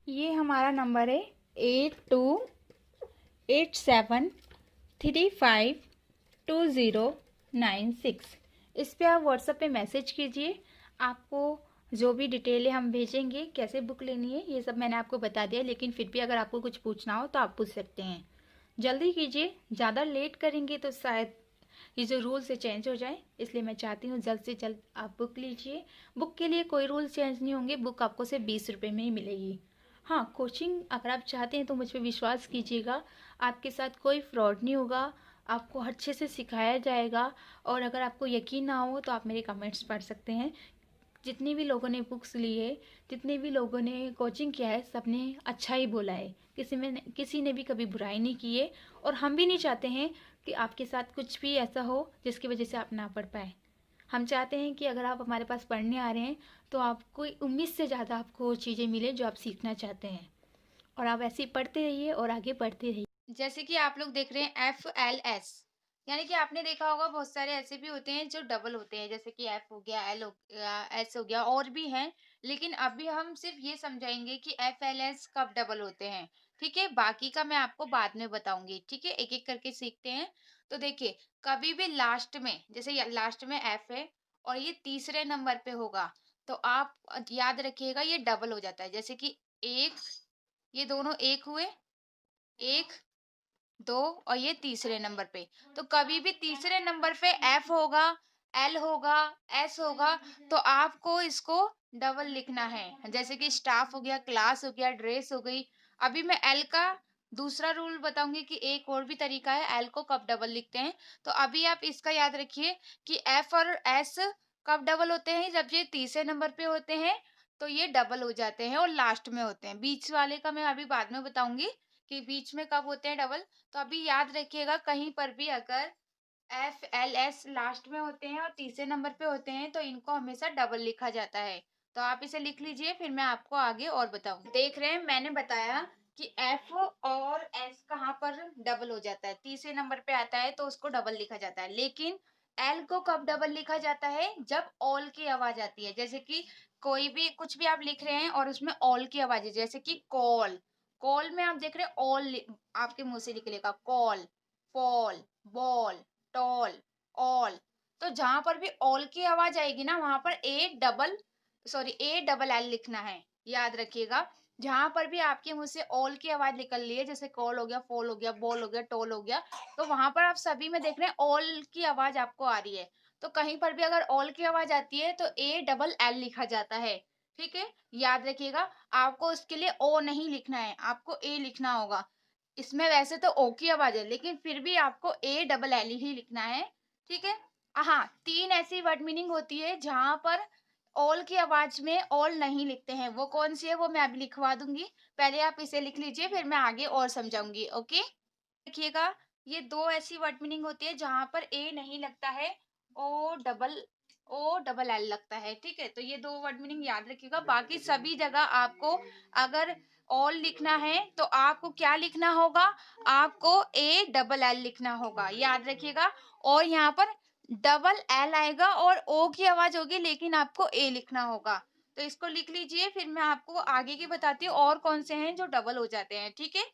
ये हमारा नंबर है 8287352096। इस पे आप व्हाट्सएप पे मैसेज कीजिए। आपको जो भी डिटेल है हम भेजेंगे, कैसे बुक लेनी है ये सब मैंने आपको बता दिया, लेकिन फिर भी अगर आपको कुछ पूछना हो तो आप पूछ सकते हैं। जल्दी कीजिए, ज़्यादा लेट करेंगे तो शायद ये जो रूल्स है चेंज हो जाए, इसलिए मैं चाहती हूँ जल्द से जल्द आप बुक लीजिए। बुक के लिए कोई रूल चेंज नहीं होंगे, बुक आपको सिर्फ 20 रुपये में ही मिलेगी। हाँ, कोचिंग अगर आप चाहते हैं तो मुझ पर विश्वास कीजिएगा, आपके साथ कोई फ्रॉड नहीं होगा, आपको अच्छे से सिखाया जाएगा। और अगर आपको यकीन ना हो तो आप मेरे कमेंट्स पढ़ सकते हैं। जितने भी लोगों ने बुक्स ली है, जितने भी लोगों ने कोचिंग किया है, सबने अच्छा ही बोला है। किसी ने भी कभी बुराई नहीं की है। और हम भी नहीं चाहते हैं कि आपके साथ कुछ भी ऐसा हो जिसकी वजह से आप ना पढ़ पाए। हम चाहते हैं कि अगर आप हमारे पास पढ़ने आ रहे हैं तो आपको उम्मीद से ज़्यादा आपको चीज़ें मिले जो आप सीखना चाहते हैं। और आप ऐसे ही पढ़ते रहिए और आगे बढ़ते रहिए। जैसे कि आप लोग देख रहे हैं FLS, यानी कि आपने देखा होगा बहुत सारे ऐसे भी होते हैं जो डबल होते हैं, जैसे कि F हो गया, L हो गया, S हो गया, और भी हैं। लेकिन अभी हम सिर्फ ये समझाएंगे कि FLS कब डबल होते हैं। ठीक है, बाकी का मैं आपको बाद में बताऊंगी। ठीक है, एक एक करके सीखते हैं। तो देखिए, कभी भी लास्ट में, जैसे लास्ट में F है और ये तीसरे नंबर पे होगा, तो आप याद रखिएगा ये डबल हो जाता है। जैसे कि एक, ये दोनों एक हुए, एक, दो, और ये तीसरे नंबर पे। तो कभी भी तीसरे नंबर पे F होगा, L होगा, S होगा, तो आपको इसको डबल लिखना है। जैसे कि स्टाफ हो गया, क्लास हो गया, ड्रेस हो गई। अभी मैं L का दूसरा रूल बताऊंगी कि एक और भी तरीका है L को कब डबल लिखते हैं। तो अभी आप इसका याद रखिए कि F और S कब डबल होते हैं, जब ये तीसरे नंबर पे होते हैं तो ये डबल हो जाते हैं और लास्ट में होते हैं। बीच वाले का मैं अभी बाद में बताऊंगी कि बीच में कब होते हैं डबल। तो अभी याद रखिएगा, कहीं पर भी अगर FLS लास्ट में होते हैं और तीसरे नंबर पे होते हैं तो इनको हमेशा डबल लिखा जाता है। तो आप इसे लिख लीजिए, फिर मैं आपको आगे और बताऊंगी। देख रहे हैं, मैंने बताया कि F और S कहाँ पर डबल हो जाता है, तीसरे नंबर पे आता है तो उसको डबल लिखा जाता है। लेकिन L को कब डबल लिखा जाता है, जब ऑल की आवाज आती है। जैसे कि कोई भी कुछ भी आप लिख रहे हैं और उसमें ऑल की आवाज है, जैसे कि कॉल, कॉल में आप देख रहे हैं ऑल आपके मुंह से निकलेगा, call, fall, ball, tall, all. तो जहां पर भी ऑल की आवाज आएगी ना, वहां पर ए डबल एल लिखना है। याद रखिएगा, जहां पर भी आपके मुंह से ऑल की आवाज निकल रही है, जैसे कॉल हो गया, फॉल हो गया, बॉल हो गया, टॉल हो गया, तो वहां पर आप सभी में देख रहे हैं ऑल की आवाज आपको आ रही है। तो कहीं पर भी अगर ऑल की आवाज आती है तो A डबल L लिखा जाता है। ठीक है, याद रखिएगा, आपको इसके लिए ओ नहीं लिखना है, आपको ए लिखना होगा। इसमें वैसे तो ओ की आवाज है, लेकिन फिर भी आपको A डबल L ही लिखना है। ठीक है। हाँ, तीन ऐसी वर्ड मीनिंग होती है जहां पर ऑल की आवाज में ऑल नहीं लिखते हैं, वो कौन सी है वो मैं अभी लिखवा दूंगी। पहले आप इसे लिख लीजिए, फिर मैं आगे और समझाऊंगी। ओके, देखिएगा, ये दो ऐसी वर्ड मीनिंग होती है जहां पर ए नहीं लगता है, ओ डबल एल लगता है। ठीक है, तो ये दो वर्ड मीनिंग याद रखिएगा। बाकी सभी जगह आपको अगर ऑल लिखना है तो आपको क्या लिखना होगा, आपको A डबल L लिखना होगा, याद रखिएगा। और यहाँ पर डबल एल आएगा और ओ की आवाज होगी, लेकिन आपको ए लिखना होगा। तो इसको लिख लीजिए, फिर मैं आपको आगे की बताती हूँ और कौन से हैं जो डबल हो जाते हैं। ठीक है,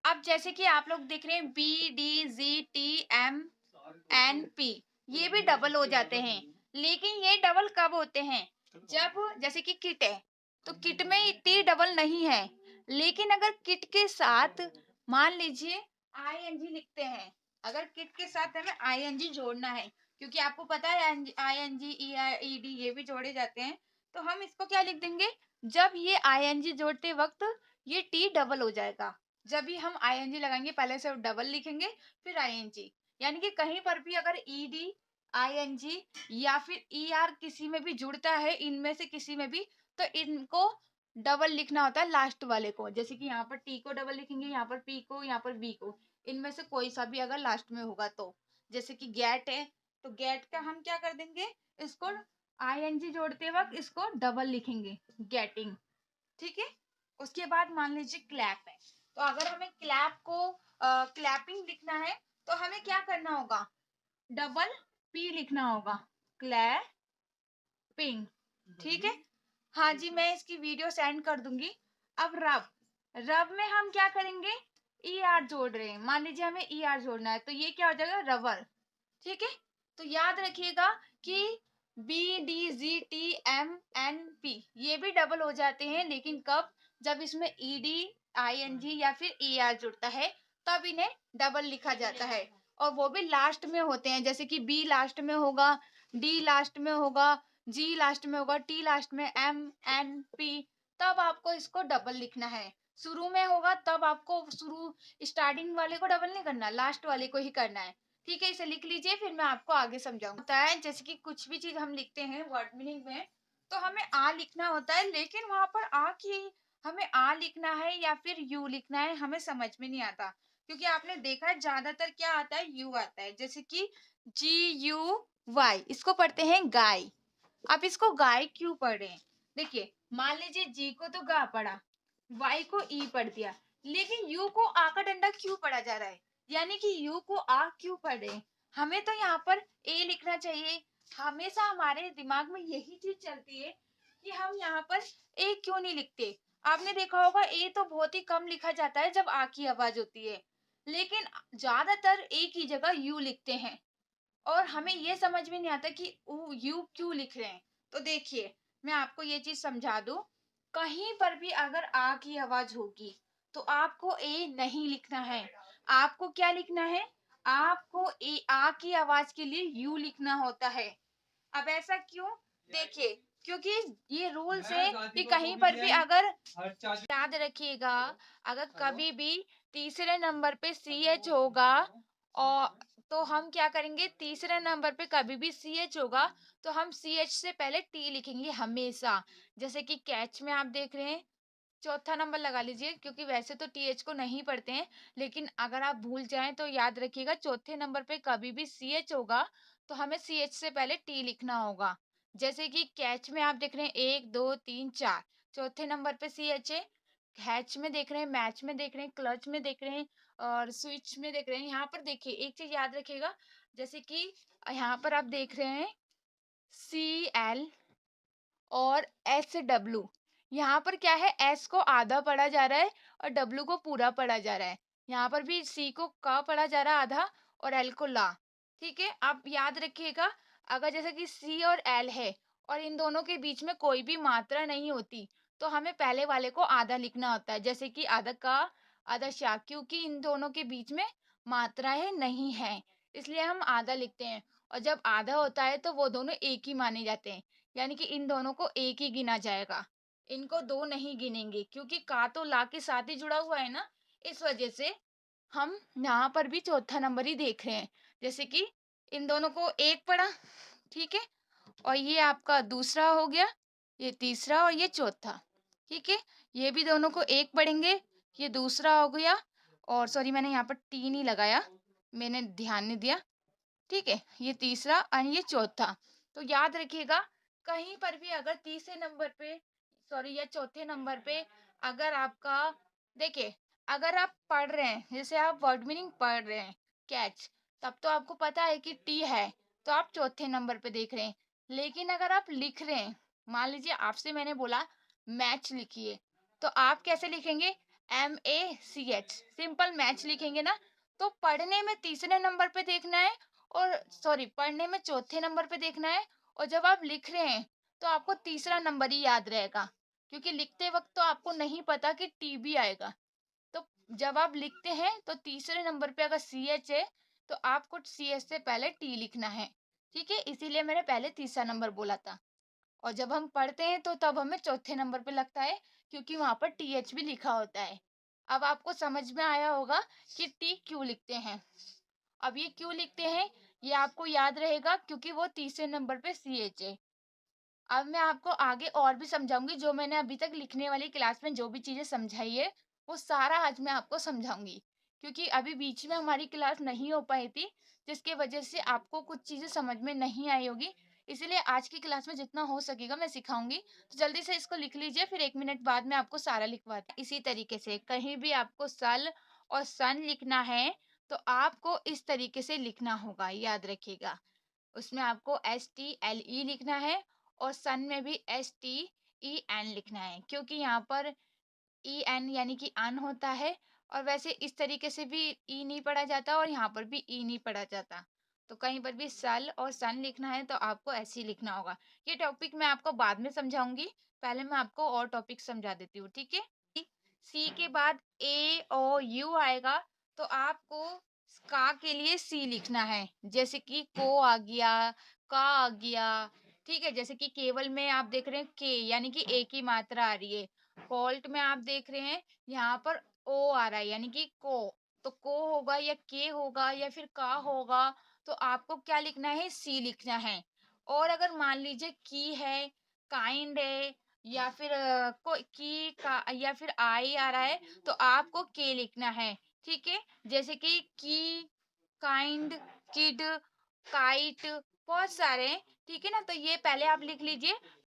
अब जैसे कि आप लोग देख रहे हैं BDZTMNP, ये भी डबल हो जाते हैं। लेकिन ये डबल कब होते हैं, जब जैसे कि किट है तो किट में टी डबल नहीं है, लेकिन अगर किट के साथ मान लीजिए ING लिखते हैं, अगर किट के साथ हमें ING जोड़ना है, क्योंकि आपको पता है ING ED ये भी जोड़े जाते हैं, तो हम इसको क्या लिख देंगे, जब ये ING जोड़ते वक्त ये टी डबल हो जाएगा। जब भी हम ING लगाएंगे, पहले से डबल लिखेंगे फिर ING, यानी कि कहीं पर भी अगर ED ING या फिर ER किसी में भी जुड़ता है, इनमें से किसी में भी, तो इनको डबल लिखना होता है लास्ट वाले को। जैसे कि यहाँ पर टी को डबल लिखेंगे, यहाँ पर पी को, यहाँ पर बी को, इनमें से कोई सा भी अगर लास्ट में होगा तो। जैसे कि गेट है तो गेट का हम क्या कर देंगे, इसको ING जोड़ते वक्त इसको डबल लिखेंगे, गेटिंग। ठीक है, उसके बाद मान लीजिए क्लैप है, तो अगर हमें क्लैप को क्लैपिंग लिखना है तो हमें क्या करना होगा, डबल पी लिखना होगा, क्लैपिंग। ठीक है, हाँ जी, मैं इसकी वीडियो सेंड कर दूंगी। अब रब, रब में हम क्या करेंगे, ई आर जोड़ रहे हैं, मान लीजिए हमें ई आर जोड़ना है, तो ये क्या हो जाएगा, रबर। ठीक है, तो याद रखिएगा कि B D G T M N P ये भी डबल हो जाते हैं, लेकिन कब, जब इसमें E D I N G या फिर ई आर जुड़ता है तब इन्हें डबल लिखा जाता है, और वो भी लास्ट में होते हैं, जैसे कि बी लास्ट में होगा, डी लास्ट में होगा, जी लास्ट में होगा, टी लास्ट में, एम एन पी, तब आपको इसको डबल लिखना है। शुरू में होगा तब आपको शुरू स्टार्टिंग वाले को डबल नहीं करना, लास्ट वाले को ही करना है। ठीक है, इसे लिख लीजिए, फिर मैं आपको आगे समझाऊंगा। होता है जैसे कि कुछ भी चीज हम लिखते हैं वर्ड मीनिंग में, तो हमें आ लिखना होता है, लेकिन वहां पर आ की हमें आ लिखना है या फिर यू लिखना है हमें समझ में नहीं आता, क्योंकि आपने देखा है ज्यादातर क्या आता है, यू आता है, जैसे कि जी यू वाई, इसको पढ़ते हैं गाय। आप इसको गाय क्यों पढ़ रहे हैं, देखिए मान लीजिए जी को तो गा पढ़ा, वाई को ई पढ़ दिया, लेकिन यू को आ का डंडा क्यों पढ़ा जा रहा है, यानी कि यू को आ क्यों पढ़ रहे हैं, हमें तो यहाँ पर ए लिखना चाहिए। हमेशा हमारे दिमाग में यही चीज चलती है कि हम यहाँ पर ए क्यों नहीं लिखते। आपने देखा होगा ए तो बहुत ही कम लिखा जाता है जब आ की आवाज होती है, लेकिन ज्यादातर ए की जगह यू लिखते हैं, और हमें ये समझ में नहीं आता कि यू क्यों लिख रहे हैं। तो देखिए मैं आपको ये चीज समझा दूं, कहीं पर भी अगर आ की आवाज होगी तो आपको ए नहीं लिखना है, आपको क्या लिखना है, आपको ए आ की आवाज के लिए यू लिखना होता है। अब ऐसा क्यों, देखिए क्योंकि ये रूल्स है कि कहीं पर भी अगर, याद रखिएगा, अगर कभी भी तीसरे नंबर पे सी एच होगा, और तो हम क्या करेंगे, तीसरे नंबर पे कभी भी सी एच होगा तो हम सी एच से पहले टी लिखेंगे हमेशा। जैसे कि कैच में आप देख रहे हैं, चौथा नंबर लगा लीजिए, क्योंकि वैसे तो टी एच को नहीं पढ़ते हैं, लेकिन अगर आप भूल जाएं तो याद रखिएगा चौथे नंबर पे कभी भी सी एच होगा तो हमें सी एच से पहले टी लिखना होगा। जैसे कि कैच में आप देख रहे हैं 1 2 3 4, चौथे नंबर पे सी एच है। हैच में देख रहे हैं, मैच में देख रहे हैं, क्लच में देख रहे हैं, और स्विच में देख रहे हैं। यहाँ पर देखिए एक चीज याद रखिएगा, जैसे कि यहाँ पर आप देख रहे हैं सी एल और एस डब्ल्यू, यहाँ पर क्या है, एस को आधा पढ़ा जा रहा है और डब्ल्यू को पूरा पढ़ा जा रहा है। यहाँ पर भी सी को का पढ़ा जा रहा है आधा, और एल को ला। ठीक है, आप याद रखिएगा, अगर जैसे कि सी और एल है और इन दोनों के बीच में कोई भी मात्रा नहीं होती तो हमें पहले वाले को आधा लिखना होता है, जैसे कि आधा का आधा शा, क्योंकि इन दोनों के बीच में मात्राएं नहीं है, इसलिए हम आधा लिखते हैं। और जब आधा होता है तो वो दोनों एक ही माने जाते हैं, यानी कि इन दोनों को एक ही गिना जाएगा, इनको दो नहीं गिनेंगे, क्योंकि का तो ला के साथ ही जुड़ा हुआ है ना, इस वजह से हम यहाँ पर भी चौथा नंबर ही देख रहे हैं। जैसे कि इन दोनों को एक पढ़ा, ठीक है, और ये आपका दूसरा हो गया, ये तीसरा और ये चौथा। ठीक है, ये भी दोनों को एक पढ़ेंगे, ये दूसरा हो गया, और सॉरी मैंने यहाँ पर टी नहीं लगाया, मैंने ध्यान नहीं दिया। ठीक है, ये तीसरा और ये चौथा। तो याद रखिएगा, कहीं पर भी अगर तीसरे नंबर पे, सॉरी या चौथे नंबर पे, अगर आपका, देखिए अगर आप पढ़ रहे हैं, जैसे आप वर्ड मीनिंग पढ़ रहे हैं कैच, तब तो आपको पता है कि टी है, तो आप चौथे नंबर पे देख रहे हैं। लेकिन अगर आप लिख रहे हैं, मान लीजिए आपसे मैंने बोला मैच लिखिए, तो आप कैसे लिखेंगे, MACH, सिंपल मैच लिखेंगे ना। तो पढ़ने में तीसरे नंबर पे देखना है, और सॉरी पढ़ने में चौथे नंबर पे देखना है, और जब आप लिख रहे हैं तो आपको तीसरा नंबर ही याद रहेगा, क्योंकि लिखते वक्त तो आपको नहीं पता कि टी भी आएगा। तो जब आप लिखते हैं तो तीसरे नंबर पे अगर सी एच है तो आपको सी एच से पहले टी लिखना है। ठीक है, इसीलिए मैंने पहले तीसरा नंबर बोला था। और जब हम पढ़ते हैं तो तब हमें चौथे नंबर पे लगता है, क्योंकि वहां पर टी एच भी लिखा होता है। अब आपको समझ में आया होगा कि टी क्यों लिखते हैं। अब ये क्यों लिखते हैं ये आपको याद रहेगा, क्योंकि वो तीसरे नंबर पे सी एच है। अब मैं आपको आगे और भी समझाऊंगी, जो मैंने अभी तक लिखने वाली क्लास में जो भी चीजें समझाई है वो सारा आज मैं आपको समझाऊंगी, क्योंकि अभी बीच में हमारी क्लास नहीं हो पाई थी, जिसके वजह से आपको कुछ चीजें समझ में नहीं आई होगी। इसीलिए आज की क्लास में जितना हो सकेगा मैं सिखाऊंगी। तो जल्दी से इसको लिख लीजिए, फिर 1 मिनट बाद में आपको सारा लिखवाती हूँ। इसी तरीके से कहीं भी आपको सल और सन लिखना है तो आपको इस तरीके से लिखना होगा, याद रखिएगा। उसमें आपको STLE लिखना है, और सन में भी STEN लिखना है, क्योंकि यहाँ पर ई एन यानी कि अन होता है, और वैसे इस तरीके से भी ई नहीं पढ़ा जाता और यहाँ पर भी ई नहीं पढ़ा जाता। तो कहीं पर भी सल और सन लिखना है तो आपको ऐसे ही लिखना होगा। ये टॉपिक मैं आपको बाद में समझाऊंगी, पहले मैं आपको और टॉपिक समझा देती हूँ, ठीक है। सी के बाद ए ओ यू आएगा, तो आपको का के लिए सी लिखना है, जैसे कि को आ गया, का आ गया, ठीक है। जैसे कि केवल में आप देख रहे हैं के यानी कि ए की मात्रा आ रही है, फॉल्ट में आप देख रहे हैं यहाँ पर ओ आ रहा है यानी कि को, तो को होगा या के होगा या फिर का होगा, तो आपको क्या लिखना है, सी लिखना है। और अगर मान लीजिए की है, काइंड है, या फिर को की का या फिर आई आ रहा है, तो आपको के लिखना है, ठीक है। जैसे कि की, काइंड, किड, काइट, बहुत सारे हैं, ठीक है ना। तो ये पहले आप लिख लीजिए,